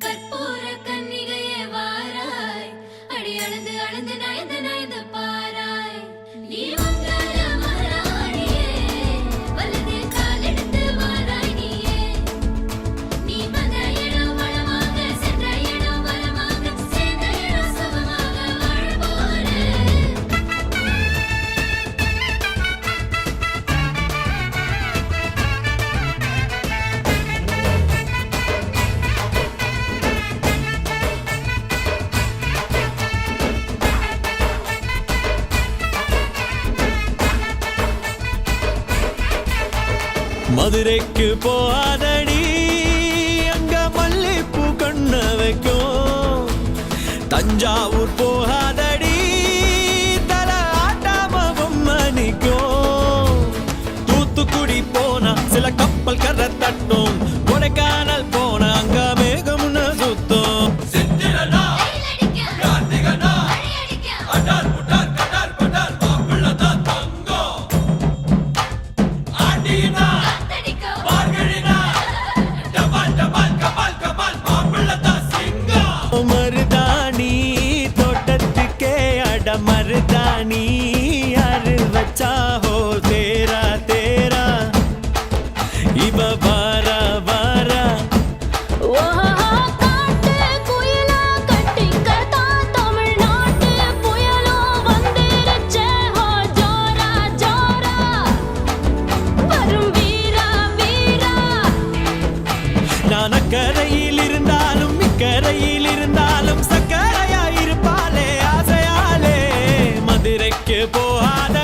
கற்பூர கன்னிகையே வாராய், அடி அளந்து அளந்து நயந்து நயந்து பாராய். நீ மங்கள மகாராணியே, வலது காலெடுத்து வாராய் நீயே. நீ வந்த இடம் வளமாக, சென்ற இடம் வளமாக, சேர்ந்த இடம் சுகமாக வாழ போறேன். மதுரைக்கு போகாதடி, அங்க மல்லிப்பூ கண்ண வைக்கும். தஞ்சாவூர் போகாதடி, தல ஆட்டாம பொம்மணிக்கும். தூத்துக்குடி போனா சில கப்பல் கரை தட்டும். கொடைக்கானல் போனா அங்க மேகம்னு சுத்தும். மருதாணி தோட்டத்துக்கே அட மருதாணி யாரு வச்சா ஹோ தேரா தேரா இவ வாரா வாரா. ஓஹோ காட்டு குயிலா கட்டிக்கதா, தமிழ்நாட்டு புயலோ வந்திருச்சே ஹோ ஜோரா ஜோரா. வரும் வீரா வீரா. நான் அக்கரையில் இருந்தாலும் இக்கரையில் இருந்தாலும் சக்கரையா இருப்பாளே ஆசையாலே. மதுரைக்கு போகாத